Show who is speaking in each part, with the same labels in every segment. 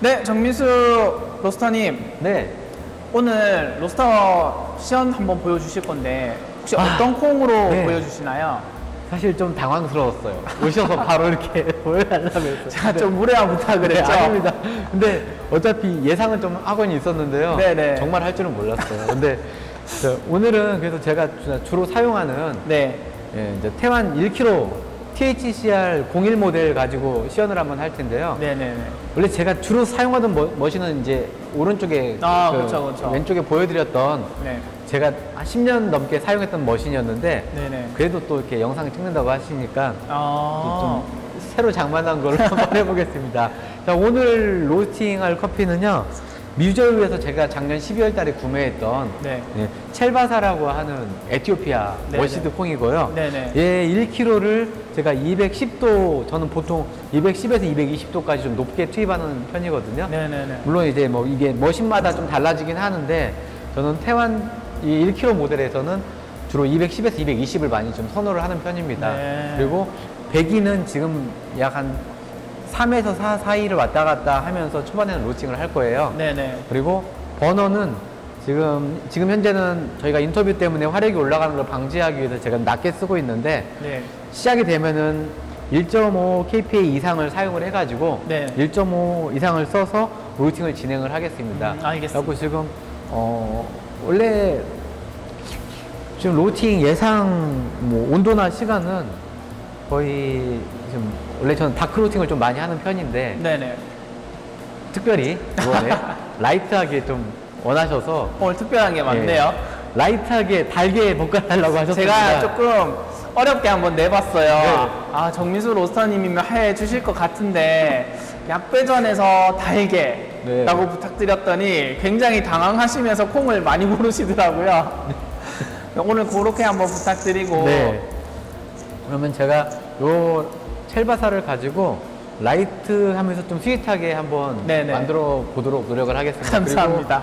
Speaker 1: 네, 정민수 로스터님.
Speaker 2: 네.
Speaker 1: 오늘 로스터 시연 한번 보여주실 건데, 혹시 어떤 콩으로
Speaker 2: 네.
Speaker 1: 보여주시나요?
Speaker 2: 사실 좀 당황스러웠어요. 오셔서 바로 이렇게 보여달라면서.
Speaker 1: 제가 좀 무례한 부탁을
Speaker 2: 네,
Speaker 1: 했죠?
Speaker 2: 아닙니다. 근데 어차피 예상은 좀 하고는 있었는데요.
Speaker 1: 네네.
Speaker 2: 정말 할 줄은 몰랐어요. 근데 오늘은 그래서 제가 주로 사용하는
Speaker 1: 네.
Speaker 2: 예, 이제 태완 1kg THCR 01 모델 가지고 시연을 한번 할 텐데요.
Speaker 1: 네네네.
Speaker 2: 원래 제가 주로 사용하던 머신은 이제 오른쪽에
Speaker 1: 그쵸.
Speaker 2: 왼쪽에 보여드렸던
Speaker 1: 네.
Speaker 2: 제가 한 10년 넘게 사용했던 머신이었는데
Speaker 1: 네네.
Speaker 2: 그래도 또 이렇게 영상 찍는다고 하시니까
Speaker 1: 아.
Speaker 2: 좀 새로 장만한 걸로 한번 해보겠습니다. 자, 오늘 로스팅할 커피는요. 뮤저우에서 제가 작년 12월 달에 구매했던
Speaker 1: 네.
Speaker 2: 예, 첼바사라고 하는 에티오피아
Speaker 1: 네네.
Speaker 2: 머시드 콩이고요.
Speaker 1: 네네.
Speaker 2: 얘 1kg를 제가 210도, 저는 보통 210에서 220도까지 좀 높게 투입하는 편이거든요.
Speaker 1: 네네네.
Speaker 2: 물론 이제 뭐 이게 머신마다 좀 달라지긴 하는데 저는 태완 이 1kg 모델에서는 주로 210에서 220을 많이 좀 선호를 하는 편입니다.
Speaker 1: 네.
Speaker 2: 그리고 배기는 지금 약 한 3에서 4 사이를 왔다 갔다 하면서 초반에는 로팅을 할 거예요.
Speaker 1: 네네.
Speaker 2: 그리고 버너는 지금 현재는 저희가 인터뷰 때문에 화력이 올라가는 걸 방지하기 위해서 제가 낮게 쓰고 있는데
Speaker 1: 네.
Speaker 2: 시작이 되면은 1.5 kPa 이상을 사용을 해가지고
Speaker 1: 네.
Speaker 2: 1.5 이상을 써서 로팅을 진행을 하겠습니다.
Speaker 1: 알겠습니다.
Speaker 2: 그래서 지금 원래 지금 로팅 예상 뭐 온도나 시간은 거의 지금 원래 저는 다크 로팅을 좀 많이 하는 편인데
Speaker 1: 네네.
Speaker 2: 특별히 이번에 라이트하게 좀 원하셔서
Speaker 1: 오늘 특별한 게 많네요.
Speaker 2: 예, 라이트하게 달게 볶아달라고 하셨습니다.
Speaker 1: 제가 조금 어렵게 한번 내봤어요.
Speaker 2: 네.
Speaker 1: 아, 정민수 로스터님이면 해 주실 것 같은데, 약배전에서 달게
Speaker 2: 네.
Speaker 1: 라고 부탁드렸더니 굉장히 당황하시면서 콩을 많이 고르시더라고요. 오늘 그렇게 한번 부탁드리고.
Speaker 2: 네. 그러면 제가 요 첼바사를 가지고 라이트 하면서 좀 스윗하게 한번
Speaker 1: 네네.
Speaker 2: 만들어 보도록 노력을 하겠습니다.
Speaker 1: 감사합니다.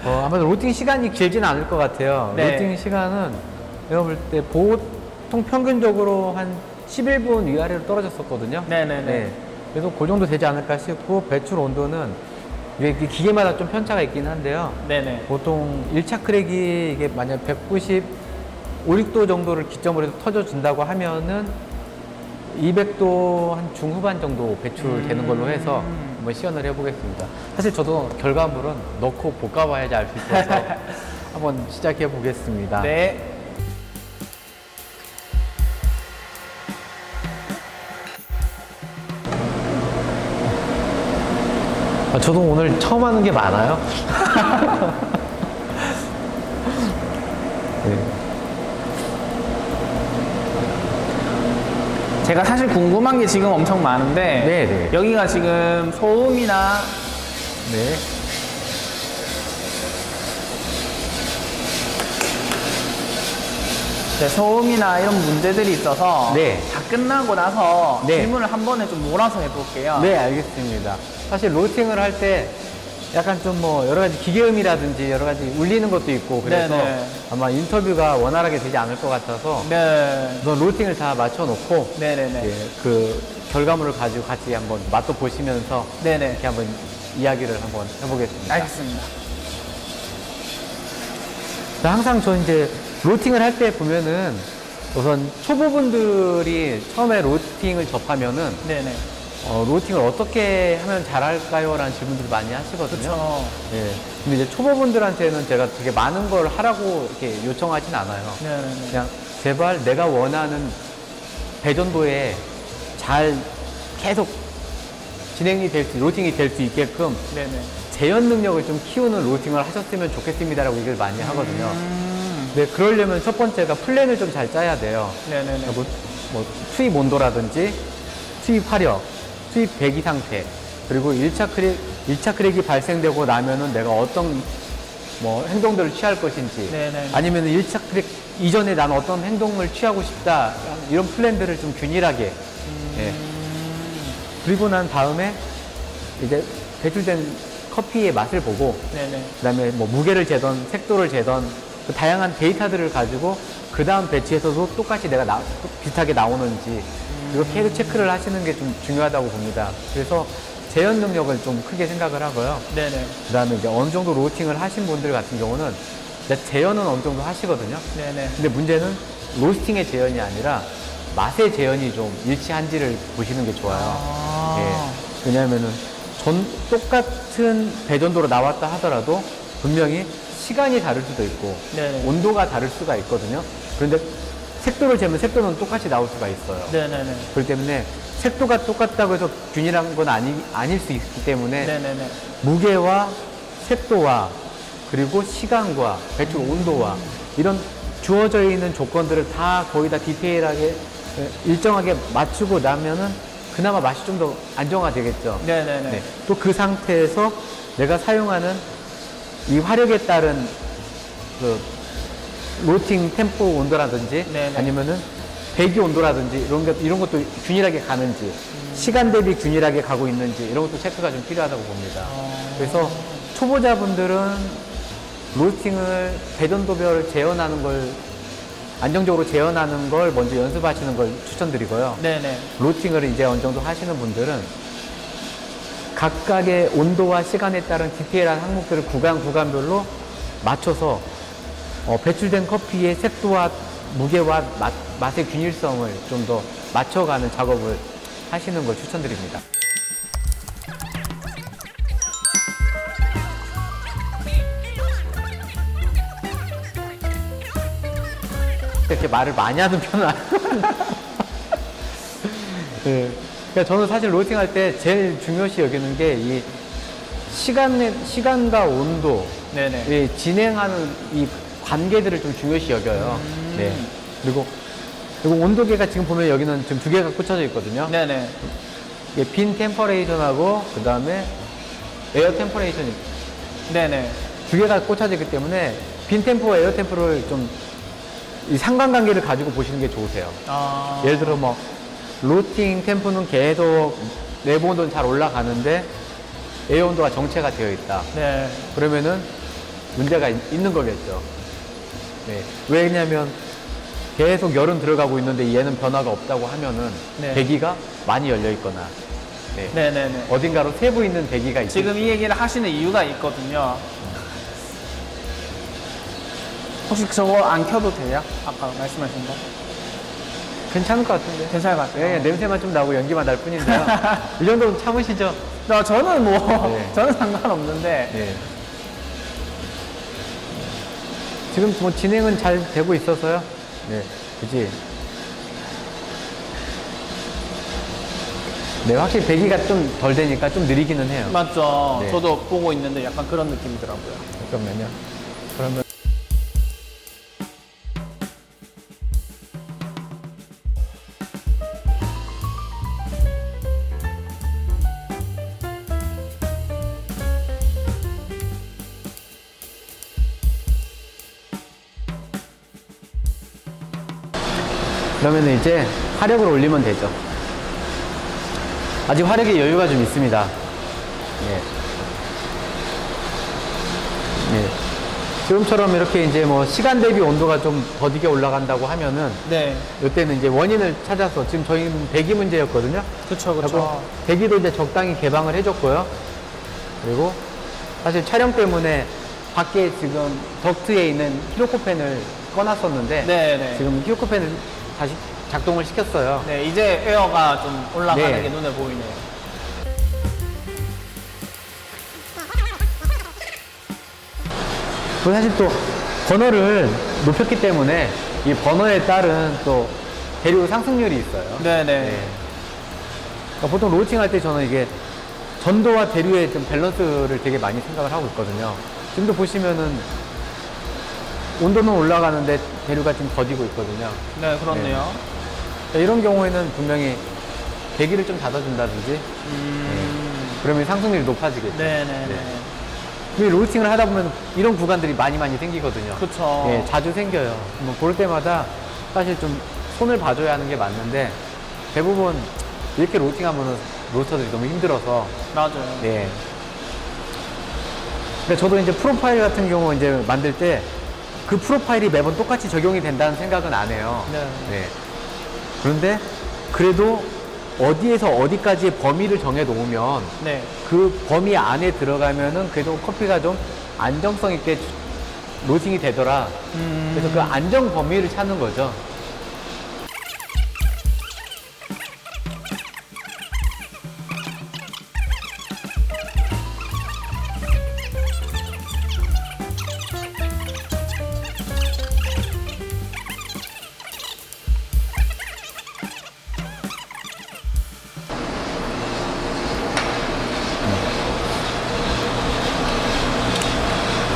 Speaker 2: 그리고 아마도 로팅 시간이 길지는 않을 것 같아요.
Speaker 1: 네.
Speaker 2: 로팅 시간은 제가 볼 때 보통 평균적으로 한 11분 위아래로 떨어졌었거든요.
Speaker 1: 네네네.
Speaker 2: 네. 그래서 그 정도 되지 않을까 싶고 배출 온도는 이게 기계마다 좀 편차가 있긴 한데요.
Speaker 1: 네네.
Speaker 2: 보통 1차 크랙이 이게 만약 190, 5, 6도 정도를 기점으로 해서 터져준다고 하면은 200도 한 중후반 정도 배출되는 걸로 해서 한번 시연을 해보겠습니다. 사실 저도 결과물은 넣고 볶아봐야지 알 수 있어서 한번 시작해 보겠습니다.
Speaker 1: 네.
Speaker 2: 저도 오늘 처음 하는 게 많아요. 네.
Speaker 1: 제가 사실 궁금한 게 지금 엄청 많은데,
Speaker 2: 네네.
Speaker 1: 여기가 지금 소음이나
Speaker 2: 네.
Speaker 1: 소음이나 이런 문제들이 있어서
Speaker 2: 네.
Speaker 1: 다 끝나고 나서
Speaker 2: 네.
Speaker 1: 질문을 한 번에 좀 몰아서 해볼게요.
Speaker 2: 네, 알겠습니다. 사실 로팅을 할 때 약간 좀 뭐 여러 가지 기계음이라든지 여러 가지 울리는 것도 있고 그래서
Speaker 1: 네네.
Speaker 2: 아마 인터뷰가 원활하게 되지 않을 것 같아서
Speaker 1: 네.
Speaker 2: 우선 로팅을 다 맞춰놓고
Speaker 1: 네네네.
Speaker 2: 예, 그 결과물을 가지고 같이 한번 맛도 보시면서
Speaker 1: 네네.
Speaker 2: 이렇게 한번 이야기를 한번 해보겠습니다.
Speaker 1: 알겠습니다.
Speaker 2: 자, 항상 저 이제 로팅을 할 때 보면은 우선 초보분들이 처음에 로팅을 접하면은
Speaker 1: 네네.
Speaker 2: 로팅을 어떻게 하면 잘할까요? 라는 질문들을 많이 하시거든요.
Speaker 1: 그렇죠.
Speaker 2: 예. 근데 이제 초보분들한테는 제가 되게 많은 걸 하라고 이렇게 요청하진 않아요.
Speaker 1: 네네네.
Speaker 2: 그냥 제발 내가 원하는 배전도에 잘 계속 진행이 로팅이 될 수 있게끔
Speaker 1: 네네.
Speaker 2: 재현 능력을 좀 키우는 로팅을 하셨으면 좋겠습니다라고 얘기를 많이 하거든요.
Speaker 1: 음.
Speaker 2: 근데 그러려면 첫 번째가 플랜을 좀 잘 짜야 돼요.
Speaker 1: 네네네.
Speaker 2: 뭐 투입 온도라든지 투입 화력, 투입 배기 상태, 그리고 1차 크랙이 발생되고 나면은 내가 어떤 뭐 행동들을 취할 것인지,
Speaker 1: 네네.
Speaker 2: 아니면 1차 크랙 이전에 나는 어떤 행동을 취하고 싶다, 이런 플랜들을 좀 균일하게, 예. 그리고 난 다음에 이제 배출된 커피의 맛을 보고,
Speaker 1: 네네.
Speaker 2: 그 다음에 뭐 무게를 재던, 색도를 재던, 그 다양한 데이터들을 가지고 그 다음 배치에서도 똑같이 내가 비슷하게 나오는지, 이거 계속 체크를 하시는 게 좀 중요하다고 봅니다. 그래서 재현 능력을 좀 크게 생각을 하고요.
Speaker 1: 네네.
Speaker 2: 그 다음에 이제 어느 정도 로스팅을 하신 분들 같은 경우는 이제 재현은 어느 정도 하시거든요.
Speaker 1: 네네.
Speaker 2: 근데 문제는 로스팅의 재현이 아니라 맛의 재현이 좀 일치한지를 보시는 게 좋아요.
Speaker 1: 아.
Speaker 2: 예. 왜냐하면은 똑같은 배전도로 나왔다 하더라도 분명히 시간이 다를 수도 있고
Speaker 1: 네네.
Speaker 2: 온도가 다를 수가 있거든요. 그런데 색도를 재면 색도는 똑같이 나올 수가 있어요.
Speaker 1: 네네네.
Speaker 2: 그렇기 때문에 색도가 똑같다고 해서 균일한 건 아닐 수 있기 때문에
Speaker 1: 네네네.
Speaker 2: 무게와 색도와 그리고 시간과 배출 온도와 이런 주어져 있는 조건들을 다 거의 다 디테일하게 일정하게 맞추고 나면은 그나마 맛이 좀 더 안정화되겠죠.
Speaker 1: 네네네.
Speaker 2: 네. 또 그 상태에서 내가 사용하는 이 화력에 따른 그 로팅 템포 온도라든지
Speaker 1: 네네.
Speaker 2: 아니면은 배기 온도라든지 이런 것도 균일하게 가는지 시간 대비 균일하게 가고 있는지 이런 것도 체크가 좀 필요하다고 봅니다. 그래서 초보자분들은 로스팅을 배전도별을 재현하는 걸 안정적으로 재현하는 걸 먼저 연습하시는 걸 추천드리고요.
Speaker 1: 네네.
Speaker 2: 로스팅을 이제 어느 정도 하시는 분들은 각각의 온도와 시간에 따른 디테일한 항목들을 구간별로 맞춰서 배출된 커피의 색도와 무게와 맛의 균일성을 좀 더 맞춰가는 작업을 하시는 걸 추천드립니다. 이렇게 말을 많이 하는 편은 아니에요. 네. 그러니까 저는 사실 로스팅할 때 제일 중요시 여기는 게 이 시간과 온도,
Speaker 1: 네네.
Speaker 2: 이 진행하는 이 관계들을 좀 중요시 여겨요. 네. 그리고 온도계가 지금 보면 여기는 지금 두 개가 꽂혀져 있거든요.
Speaker 1: 네네.
Speaker 2: 이게 빈 템퍼레이션하고 그 다음에 에어 템퍼레이션이
Speaker 1: 네네.
Speaker 2: 두 개가 꽂혀져 있기 때문에 빈 템포와 에어 템포를 좀 이 상관관계를 가지고 보시는 게 좋으세요.
Speaker 1: 아.
Speaker 2: 예를 들어 뭐 로팅 템포는 계속 내부 온도는 잘 올라가는데 에어 온도가 정체가 되어 있다.
Speaker 1: 네.
Speaker 2: 그러면은 문제가 있는 거겠죠. 네. 왜냐면 계속 열은 들어가고 있는데 얘는 변화가 없다고 하면은
Speaker 1: 네.
Speaker 2: 배기가 많이 열려 있거나 네.
Speaker 1: 네네네.
Speaker 2: 어딘가로 새고 있는 배기가 있죠.
Speaker 1: 지금 이 얘기를 하시는 이유가 있거든요. 혹시 저거 안 켜도 돼요? 아까 말씀하신 거?
Speaker 2: 괜찮을 것 같은데.
Speaker 1: 괜찮을 것 같아요.
Speaker 2: 네, 냄새만 좀 나고 연기만 날 뿐인데요. 이 정도는 참으시죠?
Speaker 1: 저는 뭐,
Speaker 2: 네.
Speaker 1: 저는 상관없는데.
Speaker 2: 네. 지금 뭐 진행은 잘 되고 있어서요. 네, 그지. 네, 확실히 배기가 좀 덜 되니까 좀 느리기는 해요.
Speaker 1: 맞죠.
Speaker 2: 네.
Speaker 1: 저도 보고 있는데 약간 그런 느낌이더라고요.
Speaker 2: 잠깐만요. 그러면. 그러면 이제 화력을 올리면 되죠. 아직 화력에 여유가 좀 있습니다. 네. 네. 지금처럼 이렇게 이제 뭐 시간 대비 온도가 좀 더디게 올라간다고 하면은
Speaker 1: 네.
Speaker 2: 이때는 이제 원인을 찾아서 지금 저희는 배기 문제였거든요.
Speaker 1: 그쵸,
Speaker 2: 그리고
Speaker 1: 그쵸.
Speaker 2: 배기도 이제 적당히 개방을 해줬고요. 그리고 사실 촬영 때문에 밖에 지금 덕트에 있는 히로코펜을 꺼놨었는데
Speaker 1: 네네.
Speaker 2: 지금 히로코펜을 다시 작동을 시켰어요.
Speaker 1: 네, 이제 에어가 좀 올라가는
Speaker 2: 네.
Speaker 1: 게 눈에 보이네요.
Speaker 2: 그리고 사실 또 버너를 높였기 때문에 이 버너에 따른 또 대류 상승률이 있어요.
Speaker 1: 네네.
Speaker 2: 네. 그러니까 보통 로우팅 할 때 저는 이게 전도와 대류의 좀 밸런스를 되게 많이 생각을 하고 있거든요. 지금도 보시면은 온도는 올라가는데 대류가 좀 더디고 있거든요.
Speaker 1: 네, 그렇네요.
Speaker 2: 그러니까 이런 경우에는 분명히 배기를 좀 닫아준다든지 그러면 상승률이 높아지겠죠.
Speaker 1: 네네네.
Speaker 2: 네. 로우팅을 하다 보면 이런 구간들이 많이 생기거든요.
Speaker 1: 그쵸.
Speaker 2: 예, 자주 생겨요. 뭐 볼 때마다 사실 좀 손을 봐줘야 하는 게 맞는데 대부분 이렇게 로우팅하면은 로스터들이 너무 힘들어서
Speaker 1: 맞아요.
Speaker 2: 네. 근데 저도 이제 프로파일 같은 경우 이제 만들 때 그 프로파일이 매번 똑같이 적용이 된다는 생각은 안 해요.
Speaker 1: 네.
Speaker 2: 네. 그런데 그래도 어디에서 어디까지의 범위를 정해 놓으면
Speaker 1: 네.
Speaker 2: 그 범위 안에 들어가면은 그래도 커피가 좀 안정성 있게 로스팅이 되더라. 그래서 그 안정 범위를 찾는 거죠.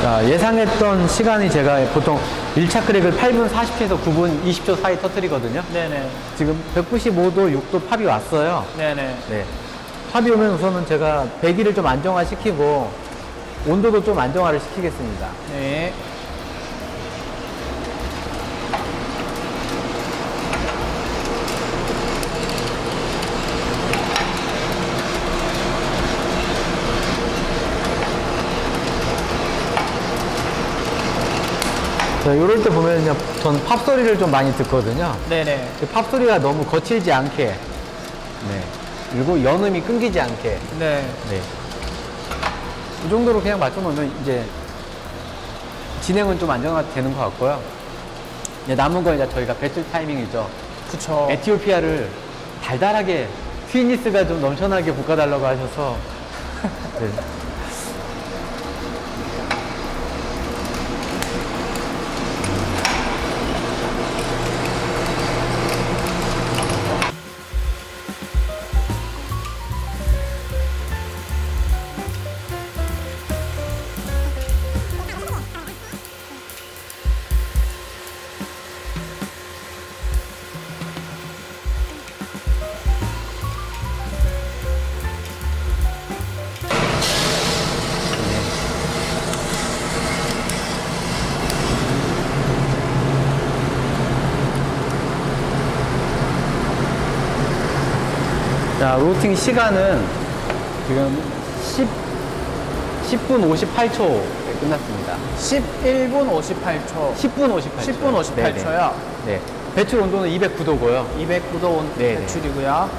Speaker 2: 자, 예상했던 시간이 제가 보통 1차 크랙을 8분 40초에서 9분 20초 사이 터뜨리거든요.
Speaker 1: 네네.
Speaker 2: 지금 195도 6도 팝이 왔어요.
Speaker 1: 네네.
Speaker 2: 네. 팝이 오면 우선은 제가 배기를 좀 안정화시키고 온도도 좀 안정화를 시키겠습니다.
Speaker 1: 네.
Speaker 2: 자, 이럴 때 보면요, 전 팝 소리를 좀 많이 듣거든요.
Speaker 1: 네네.
Speaker 2: 그 팝 소리가 너무 거칠지 않게, 네. 그리고 연음이 끊기지 않게,
Speaker 1: 네.
Speaker 2: 네. 이 정도로 그냥 맞춰놓으면 이제 진행은 좀 안정화되는 것 같고요. 이제 남은 건 이제 저희가 배틀 타이밍이죠.
Speaker 1: 그쵸.
Speaker 2: 에티오피아를 달달하게 스위니스가 좀 넘쳐나게 볶아달라고 하셔서 네. 자, 로스팅 시간은 지금 10분 58초 끝났습니다.
Speaker 1: 11분 58초.
Speaker 2: 10분 58초.
Speaker 1: 10분 58초요.
Speaker 2: 네. 배출 온도는 209도고요.
Speaker 1: 209도 온
Speaker 2: 네네.
Speaker 1: 배출이고요.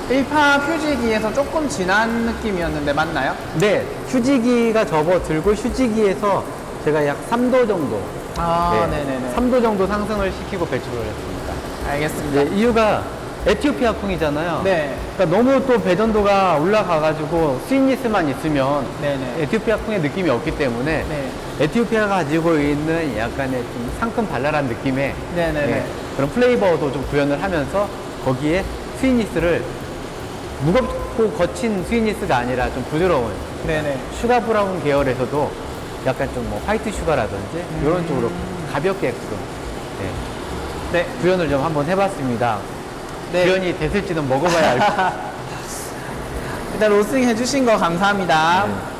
Speaker 1: 1파 휴지기에서 조금 진한 느낌이었는데 맞나요?
Speaker 2: 네. 휴지기가 접어들고 휴지기에서 제가 약 3도 정도.
Speaker 1: 아, 네네네.
Speaker 2: 3도 정도 상승을 시키고 배출을 했습니다.
Speaker 1: 알겠습니다.
Speaker 2: 네, 이유가 에티오피아 콩이잖아요.
Speaker 1: 네.
Speaker 2: 그러니까 너무 또 배전도가 올라가가지고 스윗니스만 있으면
Speaker 1: 네네.
Speaker 2: 에티오피아 콩의 느낌이 없기 때문에
Speaker 1: 네.
Speaker 2: 에티오피아가 가지고 있는 약간의 좀 상큼 발랄한 느낌의
Speaker 1: 네네네.
Speaker 2: 그런 플레이버도 좀 구현을 하면서 거기에 스윗니스를 무겁고 거친 스윗니스가 아니라 좀 부드러운
Speaker 1: 네네.
Speaker 2: 슈가 브라운 계열에서도 약간 좀 뭐 화이트 슈가라든지 이런 쪽으로 가볍게끔
Speaker 1: 네.
Speaker 2: 구현을 좀 한번 해봤습니다.
Speaker 1: 네.
Speaker 2: 구현이 됐을지는 먹어봐야 알고.
Speaker 1: 일단 로스팅 해주신 거 감사합니다.
Speaker 2: 네.